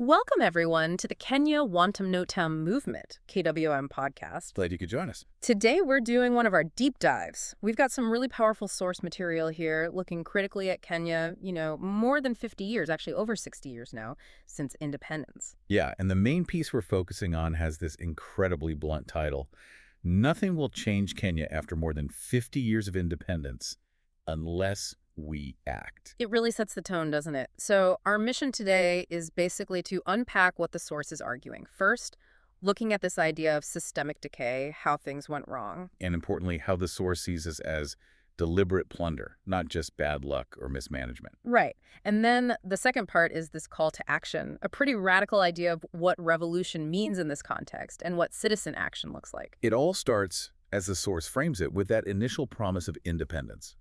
Welcome, everyone, to the Kenya Wantam Notam Movement, KWM podcast. Glad you could join us. Today, we're doing one of our deep dives. We've got some really powerful source material here, looking critically at Kenya, more than 50 years, actually over 60 years now, since independence. Yeah, and the main piece we're focusing on has this incredibly blunt title. Nothing will change Kenya after more than 50 years of independence unless we act. It really sets the tone, doesn't it? So our mission today is basically to unpack what the source is arguing. First, looking at this idea of systemic decay, how things went wrong. And importantly, how the source sees us as deliberate plunder, not just bad luck or mismanagement. Right. And then the second part is this call to action, a pretty radical idea of what revolution means in this context and what citizen action looks like. It all starts, as the source frames it, with that initial promise of independence,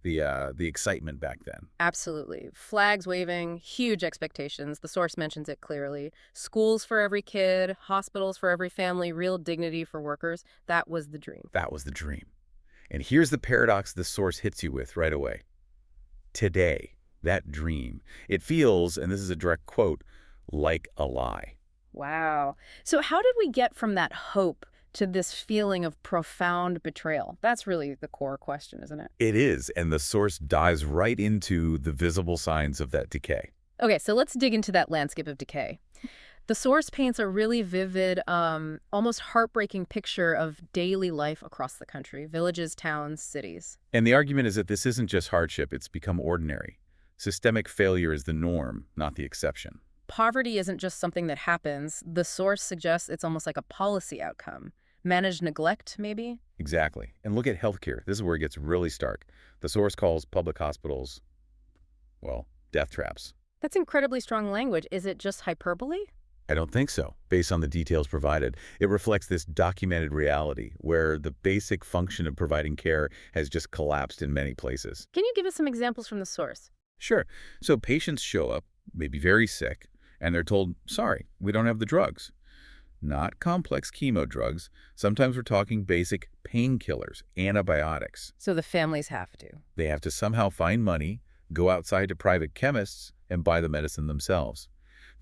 the excitement back then. Absolutely. Flags waving, huge expectations. The source mentions it clearly. Schools for every kid, hospitals for every family, real dignity for workers. That was the dream. That was the dream. And here's the paradox the source hits you with right away. Today, that dream, it feels, and this is a direct quote, like a lie. Wow. So how did we get from that hope to this feeling of profound betrayal? That's really the core question, isn't it? It is, and the source dives right into the visible signs of that decay. Okay, so let's dig into that landscape of decay. The source paints a really vivid, almost heartbreaking picture of daily life across the country, villages, towns, cities. And the argument is that this isn't just hardship, it's become ordinary. Systemic failure is the norm, not the exception. Poverty isn't just something that happens. The source suggests it's almost like a policy outcome. Managed neglect, maybe? Exactly. And look at healthcare. This is where it gets really stark. The source calls public hospitals, well, death traps. That's incredibly strong language. Is it just hyperbole? I don't think so, based on the details provided. It reflects this documented reality where the basic function of providing care has just collapsed in many places. Can you give us some examples from the source? Sure. So patients show up, maybe very sick, and they're told, sorry, we don't have the drugs. Not complex chemo drugs. Sometimes we're talking basic painkillers, antibiotics. So the families have to. They have to somehow find money, go outside to private chemists, and buy the medicine themselves.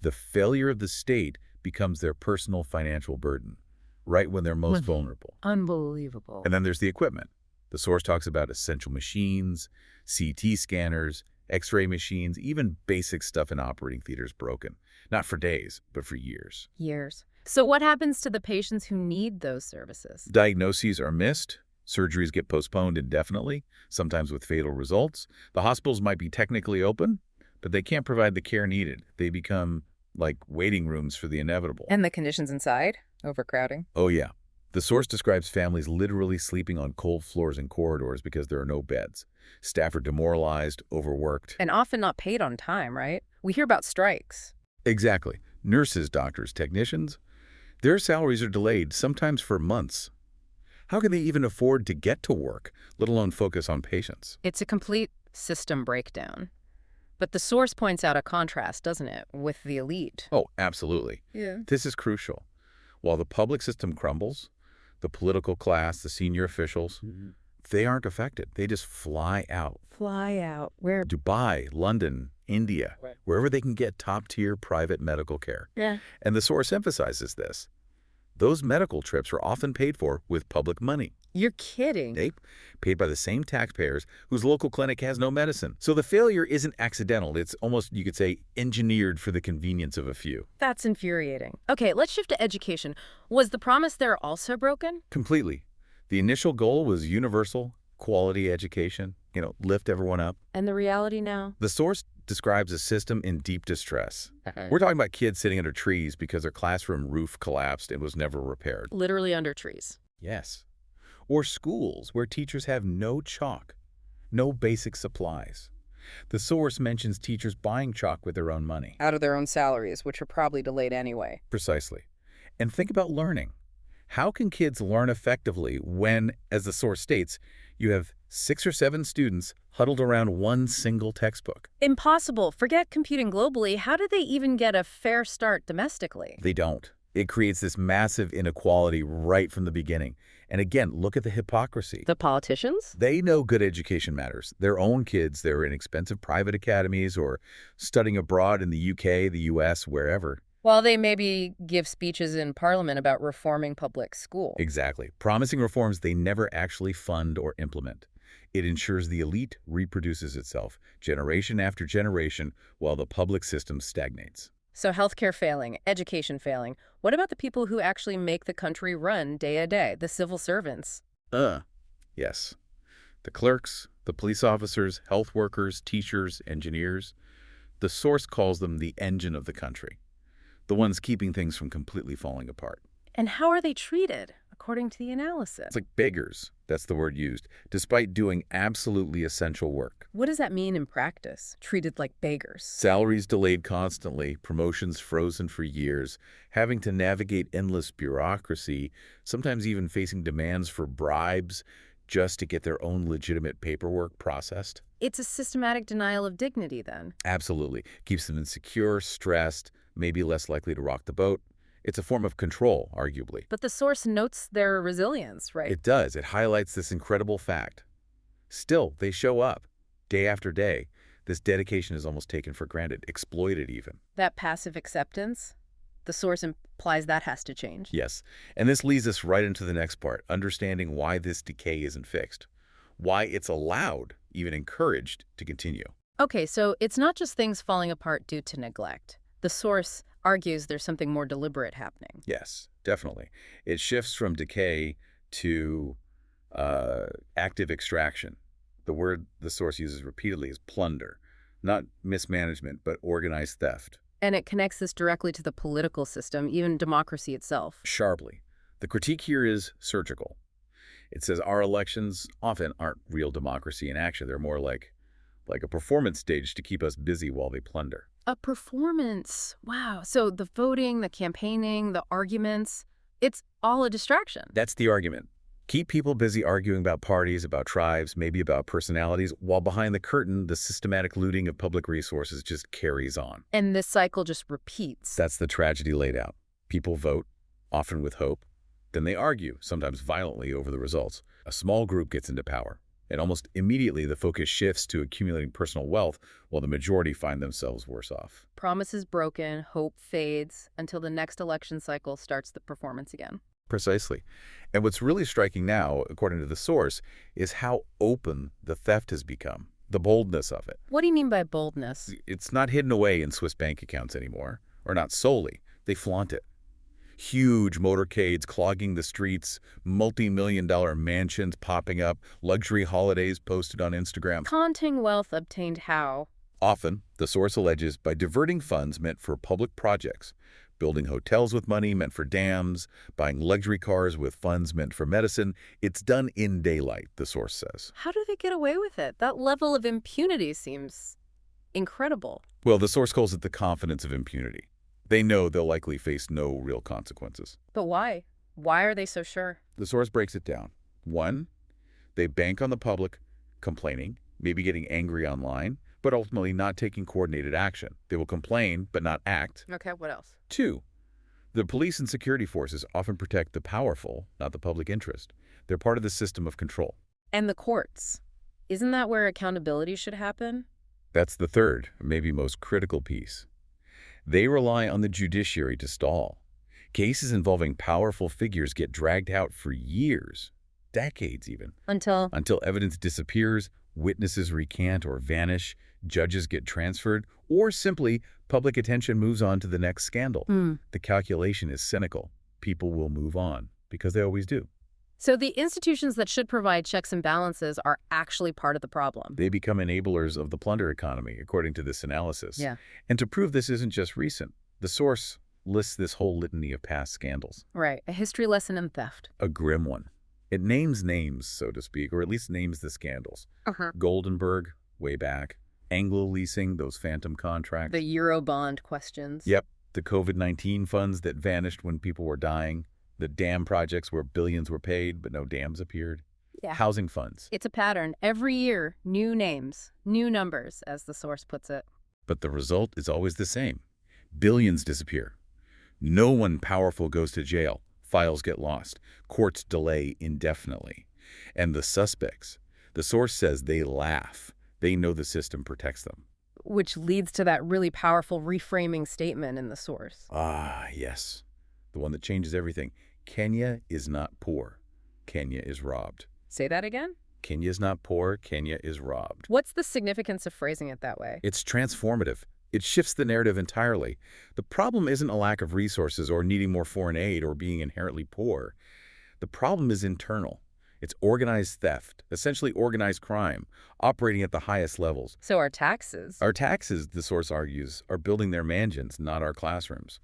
The failure of the state becomes their personal financial burden, right when they're most vulnerable. Unbelievable. And then there's the equipment. The source talks about essential machines, CT scanners, X-ray machines, even basic stuff in operating theaters broken. Not for days, but for years. Years. So what happens to the patients who need those services? Diagnoses are missed. Surgeries get postponed indefinitely, sometimes with fatal results. The hospitals might be technically open, but they can't provide the care needed. They become like waiting rooms for the inevitable. And the conditions inside? Overcrowding? Oh, yeah. The source describes families literally sleeping on cold floors and corridors because there are no beds. Staff are demoralized, overworked. And often not paid on time, right? We hear about strikes. Exactly. Nurses, doctors, technicians, their salaries are delayed, sometimes for months. How can they even afford to get to work, let alone focus on patients? It's a complete system breakdown. But the source points out a contrast, doesn't it, with the elite? Oh, absolutely. Yeah. This is crucial. While the public system crumbles, the political class, the senior officials, they aren't affected. They just fly out. Fly out. Where? Dubai, London, India, Right. wherever they can get top-tier private medical care. Yeah. And the source emphasizes this. Those medical trips are often paid for with public money. You're kidding. They paid by the same taxpayers whose local clinic has no medicine. So the failure isn't accidental. It's almost, you could say, engineered for the convenience of a few. That's infuriating. Okay, let's shift to education. Was the promise there also broken? Completely. The initial goal was universal, quality education, lift everyone up. And the reality now? The source describes a system in deep distress. We're talking about kids sitting under trees because their classroom roof collapsed and was never repaired. Literally under trees. Yes. Or schools where teachers have no chalk, no basic supplies. The source mentions teachers buying chalk with their own money. Out of their own salaries, which are probably delayed anyway. Precisely. And think about learning. How can kids learn effectively when, as the source states, you have 6 or 7 students huddled around one single textbook? Impossible. Forget computing globally. How do they even get a fair start domestically? They don't. It creates this massive inequality right from the beginning. And again, look at the hypocrisy. The politicians? They know good education matters. Their own kids, they're in expensive private academies or studying abroad in the UK, the US, wherever. Well, they maybe give speeches in Parliament about reforming public school. Exactly. Promising reforms they never actually fund or implement. It ensures the elite reproduces itself generation after generation while the public system stagnates. So healthcare failing, education failing. What about the people who actually make the country run day to day, the civil servants? Yes. The clerks, the police officers, health workers, teachers, engineers. The source calls them the engine of the country, the ones keeping things from completely falling apart. And how are they treated, according to the It's analysis? like beggars, that's the word used, despite doing absolutely essential work. What does that mean in practice? Treated like beggars. Salaries delayed constantly, promotions frozen for years, having to navigate endless bureaucracy, sometimes even facing demands for bribes just to get their own legitimate paperwork processed. It's a systematic denial of dignity, then. Absolutely. Keeps them insecure, stressed, maybe less likely to rock the boat. It's a form of control, arguably. But the source notes their resilience, right? It does. It highlights this incredible fact. Still, they show up, day after day. This dedication is almost taken for granted, exploited even. That passive acceptance, the source implies that has to change. Yes, and this leads us right into the next part, understanding why this decay isn't fixed, why it's allowed, even encouraged, to continue. Okay, so it's not just things falling apart due to neglect. The source argues there's something more deliberate happening. Yes, definitely. It shifts from decay to active extraction. The word the source uses repeatedly is plunder, not mismanagement, but organized theft. And it connects this directly to the political system, even democracy itself. Sharply. The critique here is surgical. It says our elections often aren't real democracy in action. They're more like a performance stage to keep us busy while they plunder. A performance. Wow. So the voting, the campaigning, the arguments, it's all a distraction. That's the argument. Keep people busy arguing about parties, about tribes, maybe about personalities, while behind the curtain, the systematic looting of public resources just carries on. And this cycle just repeats. That's the tragedy laid out. People vote, often with hope. Then they argue, sometimes violently, over the results. A small group gets into power, and almost immediately the focus shifts to accumulating personal wealth while the majority find themselves worse off. Promises broken, hope fades, until the next election cycle starts the performance again. Precisely. And what's really striking now, according to the source, is how open the theft has become, the boldness of it. What do you mean by boldness? It's not hidden away in Swiss bank accounts anymore, or not solely. They flaunt it. Huge motorcades clogging the streets, multi-million-dollar mansions popping up, luxury holidays posted on Instagram. Taunting wealth obtained how? Often, the source alleges, by diverting funds meant for public projects, building hotels with money meant for dams, buying luxury cars with funds meant for medicine. It's done in daylight, the source says. How do they get away with it? That level of impunity seems incredible. Well, the source calls it the confidence of impunity. They know they'll likely face no real consequences. But why? Why are they so sure? The source breaks it down. 1, they bank on the public complaining, maybe getting angry online, but ultimately not taking coordinated action. They will complain, but not act. Okay, what else? 2, the police and security forces often protect the powerful, not the public interest. They're part of the system of control. And the courts. Isn't that where accountability should happen? That's the third, maybe most critical piece. They rely on the judiciary to stall. Cases involving powerful figures get dragged out for years, decades even, Until until evidence disappears, witnesses recant or vanish, judges get transferred, or simply public attention moves on to the next scandal. The calculation is cynical. People will move on, because they always do. So the institutions that should provide checks and balances are actually part of the problem. They become enablers of the plunder economy, according to this analysis. Yeah. And to prove this isn't just recent, the source lists this whole litany of past scandals. Right, a history lesson in theft. A grim one. It names names, so to speak, or at least names the scandals. Goldenberg, way back. Anglo leasing, those phantom contracts. The Eurobond questions. Yep. The COVID-19 funds that vanished when people were dying. The dam projects where billions were paid, but no dams appeared. Yeah. Housing funds. It's a pattern. Every year, new names, new numbers, as the source puts it. But the result is always the same. Billions disappear. No one powerful goes to jail. Files get lost. Courts delay indefinitely. And the suspects, the source says they laugh. They know the system protects them. Which leads to that really powerful reframing statement in the source. Ah, yes. The one that changes everything. Kenya is not poor. Kenya is robbed. Say that again? Kenya is not poor. Kenya is robbed. What's the significance of phrasing it that way? It's transformative. It shifts the narrative entirely. The problem isn't a lack of resources or needing more foreign aid or being inherently poor. The problem is internal. It's organized theft, essentially organized crime, operating at the highest levels. So our taxes. Our taxes, the source argues, are building their mansions, not our classrooms.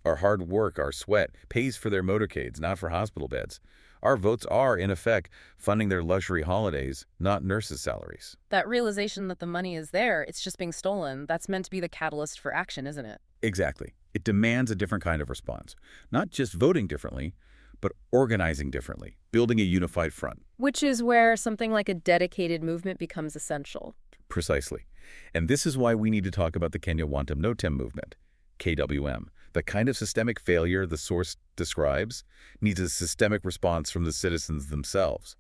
Our hard work, our sweat, pays for their motorcades, not for hospital beds. Our votes are, in effect, funding their luxury holidays, not nurses' salaries. That realization that the money is there, it's just being stolen, that's meant to be the catalyst for action, isn't it? Exactly. It demands a different kind of response. Not just voting differently, but organizing differently, building a unified front. Which is where something like a dedicated movement becomes essential. Precisely. And this is why we need to talk about the Kenya Wantam Notem movement, KWM. The kind of systemic failure the source describes needs a systemic response from the citizens themselves,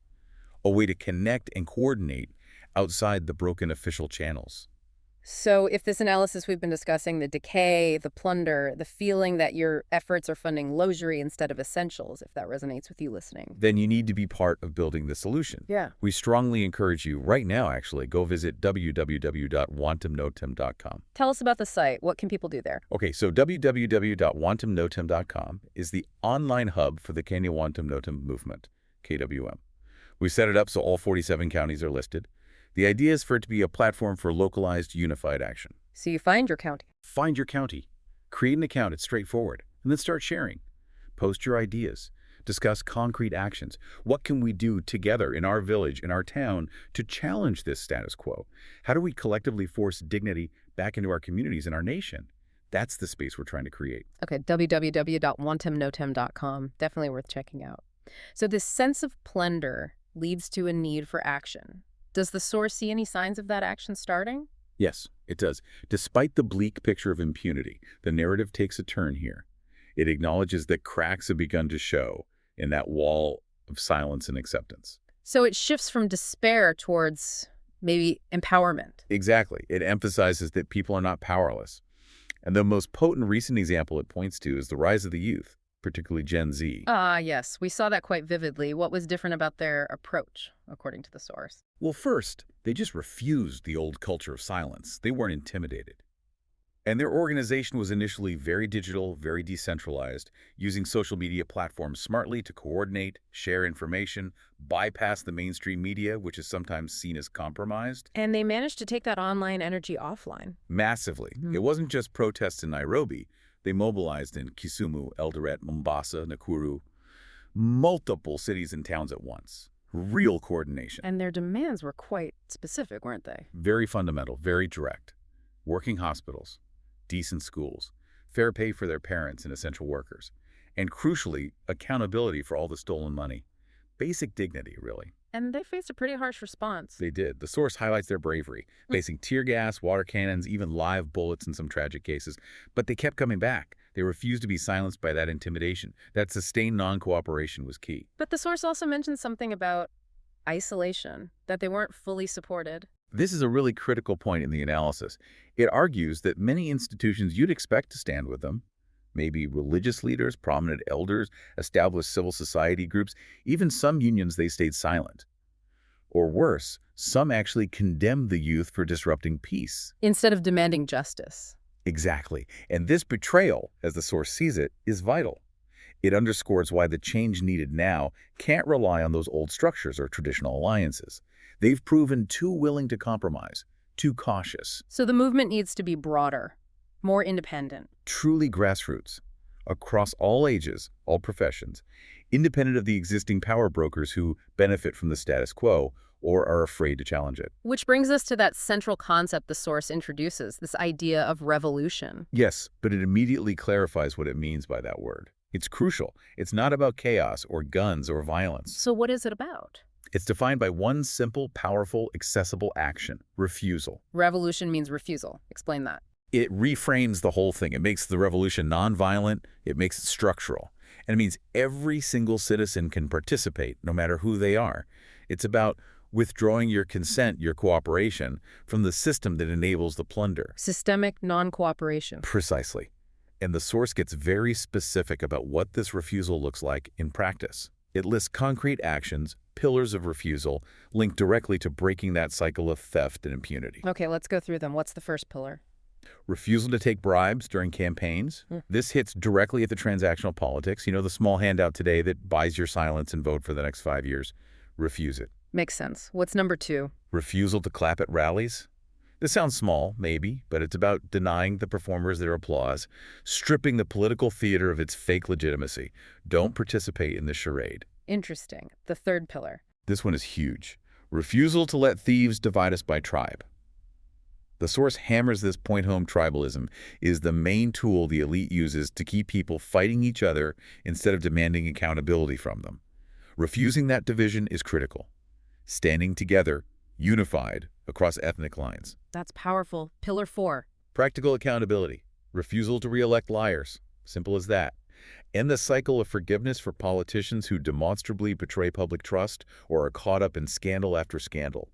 a way to connect and coordinate outside the broken official channels. So if this analysis we've been discussing, the decay, the plunder, the feeling that your efforts are funding luxury instead of essentials, if that resonates with you listening, Then you need to be part of building the solution. yeah. We strongly encourage you right now, actually, go visit www.wantamnotem.com. Tell us about the site. What can people do there? Okay, so www.wantamnotem.com is the online hub for the Kenya Wantam Notem movement, KWM. We set it up so all 47 counties are listed. The idea is for it to be a platform for localized, unified action. So you find your county. Find your county, create an account, it's straightforward, and then start sharing. Post your ideas, discuss concrete actions. What can we do together in our village, in our town, to challenge this status quo? How do we collectively force dignity back into our communities and our nation? That's the space we're trying to create. Okay, www.wantamnotem.com. Definitely worth checking out. So this sense of plunder leads to a need for action. Does the source see any signs of that action starting? Yes, it does. Despite the bleak picture of impunity, the narrative takes a turn here. It acknowledges that cracks have begun to show in that wall of silence and acceptance. So it shifts from despair towards maybe empowerment. Exactly. It emphasizes that people are not powerless. And the most potent recent example it points to is the rise of the youth, particularly Gen Z. Yes, we saw that quite vividly. What was different about their approach, according to the source? Well, first, they just refused the old culture of silence. They weren't intimidated. And their organization was initially very digital, very decentralized, using social media platforms smartly to coordinate, share information, bypass the mainstream media, which is sometimes seen as compromised. And they managed to take that online energy offline. Massively. It wasn't just protests in Nairobi. They mobilized in Kisumu, Eldoret, Mombasa, Nakuru, multiple cities and towns at once. Real coordination. And their demands were quite specific, weren't they? Very fundamental, very direct. Working hospitals, decent schools, fair pay for their parents and essential workers, and crucially, accountability for all the stolen money. Basic dignity, really. And they faced a pretty harsh response. They did. The source highlights their bravery, facing tear gas, water cannons, even live bullets in some tragic cases. But they kept coming back. They refused to be silenced by that intimidation. That sustained non-cooperation was key. But the source also mentioned something about isolation, that they weren't fully supported. This is a really critical point in the analysis. It argues that many institutions you'd expect to stand with them, maybe religious leaders, prominent elders, established civil society groups, even some unions, they stayed silent. Or worse, some actually condemned the youth for disrupting peace. Instead of demanding justice. Exactly. And this betrayal, as the source sees it, is vital. It underscores why the change needed now can't rely on those old structures or traditional alliances. They've proven too willing to compromise, too cautious. So the movement needs to be broader, more independent. Truly grassroots, across all ages, all professions, independent of the existing power brokers who benefit from the status quo or are afraid to challenge it. Which brings us to that central concept the source introduces, this idea of revolution. Yes, but it immediately clarifies what it means by that word. It's crucial. It's not about chaos or guns or violence. So what is it about? It's defined by one simple, powerful, accessible action: refusal. Revolution means refusal. Explain that. It reframes the whole thing. It makes the revolution nonviolent. It makes it structural. And it means every single citizen can participate, no matter who they are. It's about withdrawing your consent, your cooperation, from the system that enables the plunder. Systemic non-cooperation. Precisely. And the source gets very specific about what this refusal looks like in practice. It lists concrete actions, pillars of refusal, linked directly to breaking that cycle of theft and impunity. Okay, let's go through them. What's the first pillar? Refusal to take bribes during campaigns. This hits directly at the transactional politics. You know, the small handout today that buys your silence and vote for the next 5 years. Refuse it. Makes sense. What's number 2? Refusal to clap at rallies. This sounds small, maybe, but it's about denying the performers their applause, stripping the political theater of its fake legitimacy. Don't participate in the charade. Interesting. The third pillar. This one is huge. Refusal to let thieves divide us by tribe. The source hammers this point home. Tribalism is the main tool the elite uses to keep people fighting each other instead of demanding accountability from them. Refusing that division is critical. Standing together, unified, across ethnic lines. That's powerful. Pillar 4. Practical accountability. Refusal to re-elect liars. Simple as that. End the cycle of forgiveness for politicians who demonstrably betray public trust or are caught up in scandal after scandal.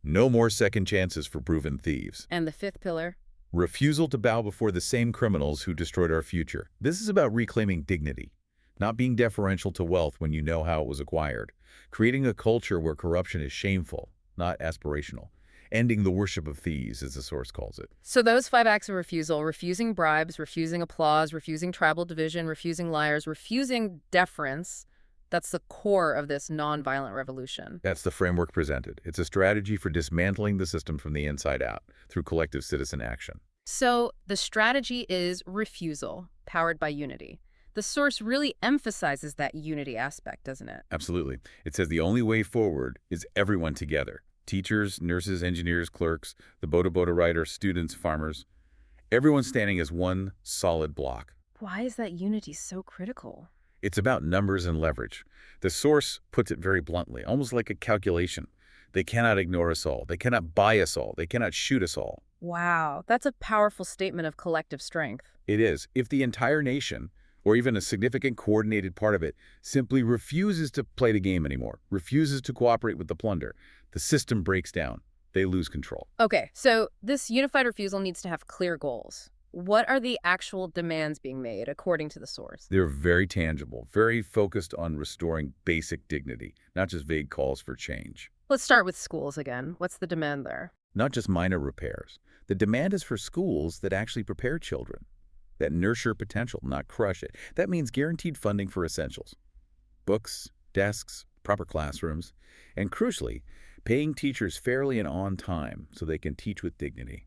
No more second chances for proven thieves. And the fifth pillar? Refusal to bow before the same criminals who destroyed our future. This is about reclaiming dignity, not being deferential to wealth when you know how it was acquired, creating a culture where corruption is shameful, not aspirational, ending the worship of thieves, as the source calls it. So those 5 acts of refusal: refusing bribes, refusing applause, refusing tribal division, refusing liars, refusing deference, that's the core of this nonviolent revolution. That's the framework presented. It's a strategy for dismantling the system from the inside out through collective citizen action. So the strategy is refusal, powered by unity. The source really emphasizes that unity aspect, doesn't it? Absolutely. It says the only way forward is everyone together. Teachers, nurses, engineers, clerks, the boda writers, students, farmers. Everyone standing as one solid block. Why is that unity so critical? It's about numbers and leverage. The source puts it very bluntly, almost like a calculation. They cannot ignore us all. They cannot buy us all. They cannot shoot us all. Wow, that's a powerful statement of collective strength. It is. If the entire nation, or even a significant coordinated part of it, simply refuses to play the game anymore, refuses to cooperate with the plunder, the system breaks down. They lose control. Okay, so this unified refusal needs to have clear goals. What are the actual demands being made, according to the source? They're very tangible, very focused on restoring basic dignity, not just vague calls for change. Let's start with schools again. What's the demand there? Not just minor repairs. The demand is for schools that actually prepare children, that nurture potential, not crush it. That means guaranteed funding for essentials. Books, desks, proper classrooms, and crucially, paying teachers fairly and on time so they can teach with dignity.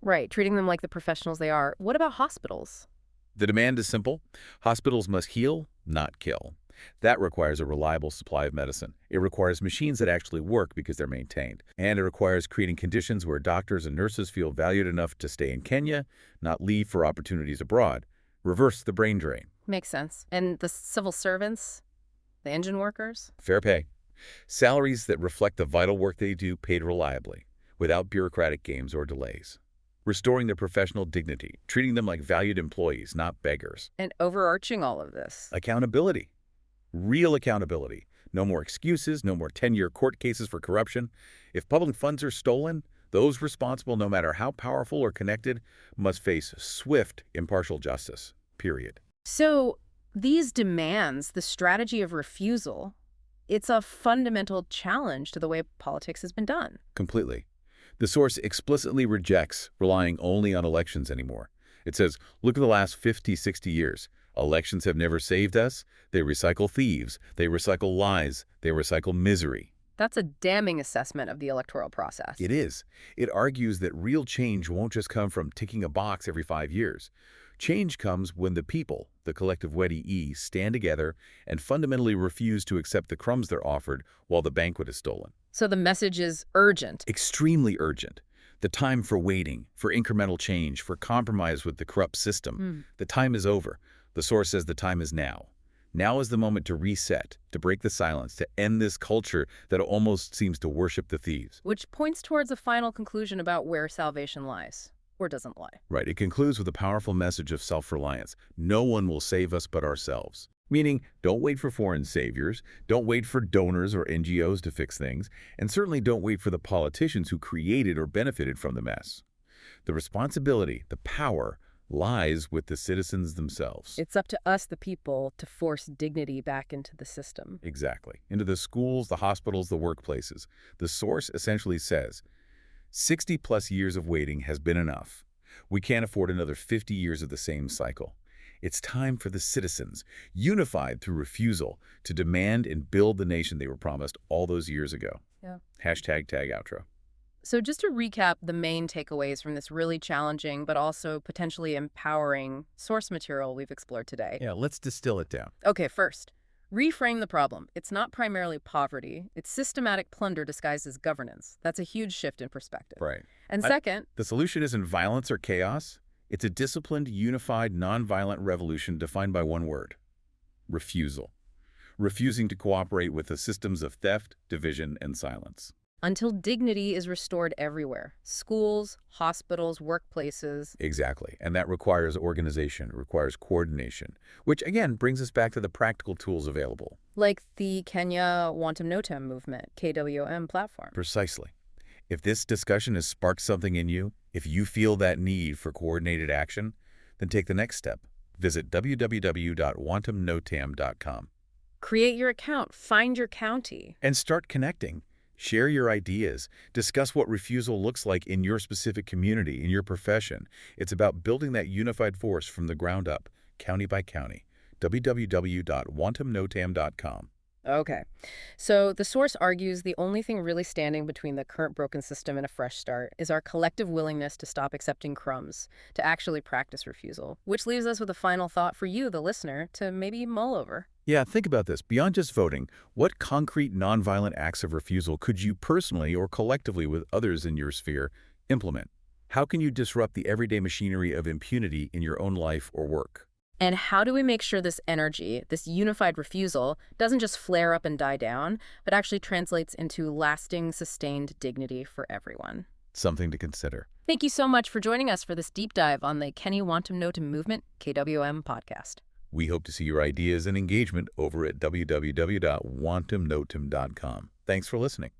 Right, treating them like the professionals they are. What about hospitals? The demand is simple. Hospitals must heal, not kill. That requires a reliable supply of medicine. It requires machines that actually work because they're maintained. And it requires creating conditions where doctors and nurses feel valued enough to stay in Kenya, not leave for opportunities abroad. Reverse the brain drain. Makes sense. And the civil servants? The engine workers? Fair pay. Salaries that reflect the vital work they do, paid reliably, without bureaucratic games or delays. Restoring their professional dignity, treating them like valued employees, not beggars. And overarching all of this? Accountability. Real accountability. No more excuses, no more 10-year court cases for corruption. If public funds are stolen, those responsible, no matter how powerful or connected, must face swift, impartial justice. Period. So these demands, the strategy of refusal, it's a fundamental challenge to the way politics has been done. Completely. The source explicitly rejects relying only on elections anymore. It says, look at the last 50, 60 years. Elections have never saved us. They recycle thieves. They recycle lies. They recycle misery. That's a damning assessment of the electoral process. It is. It argues that real change won't just come from ticking a box every 5 years. Change comes when the people, the collective Wedi, stand together and fundamentally refuse to accept the crumbs they're offered while the banquet is stolen. So the message is urgent. Extremely urgent. The time for waiting, for incremental change, for compromise with the corrupt system. The time is over. The source says the time is now. Now is the moment to reset, to break the silence, to end this culture that almost seems to worship the thieves. Which points towards a final conclusion about where salvation lies. or doesn't lie. Right. It concludes with a powerful message of self-reliance. No one will save us but ourselves. Meaning, don't wait for foreign saviors, don't wait for donors or NGOs to fix things, and certainly don't wait for the politicians who created or benefited from the mess. The responsibility, the power, lies with the citizens themselves. It's up to us, the people, to force dignity back into the system. Exactly. Into the schools, the hospitals, the workplaces. The source essentially says, 60-plus years of waiting has been enough. We can't afford another 50 years of the same cycle. It's time for the citizens, unified through refusal, to demand and build the nation they were promised all those years ago. Yeah. Hashtag tag outro. So just to recap the main takeaways from this really challenging but also potentially empowering source material we've explored today. Yeah, let's distill it down. Okay, first, reframe the problem. It's not primarily poverty. It's systematic plunder disguised as governance. That's a huge shift in perspective. Right. And second, The solution isn't violence or chaos. It's a disciplined, unified, nonviolent revolution defined by one word: refusal. Refusing to cooperate with the systems of theft, division, and silence. until dignity is restored everywhere, schools, hospitals, workplaces. Exactly. And that requires organization, requires coordination, which again brings us back to the practical tools available. Like the Kenya Wantum Notam movement, KWM platform. Precisely. If this discussion has sparked something in you, if you feel that need for coordinated action, then take the next step. Visit www.wantumnotam.com Create your account, find your county. and start connecting. Share your ideas. Discuss what refusal looks like in your specific community, in your profession. It's about building that unified force from the ground up, county by county. www.wantumnotam.com. Okay. So the source argues the only thing really standing between the current broken system and a fresh start is our collective willingness to stop accepting crumbs, to actually practice refusal, which leaves us with a final thought for you, the listener, to maybe mull over. Yeah, think about this. Beyond just voting, what concrete nonviolent acts of refusal could you personally or collectively with others in your sphere implement? How can you disrupt the everyday machinery of impunity in your own life or work? And how do we make sure this energy, this unified refusal, doesn't just flare up and die down, but actually translates into lasting, sustained dignity for everyone? Something to consider. Thank you so much for joining us for this deep dive on the Kenya Wantum Notam Movement, KWM podcast. We hope to see your ideas and engagement over at www.wantumnotam.com. Thanks for listening.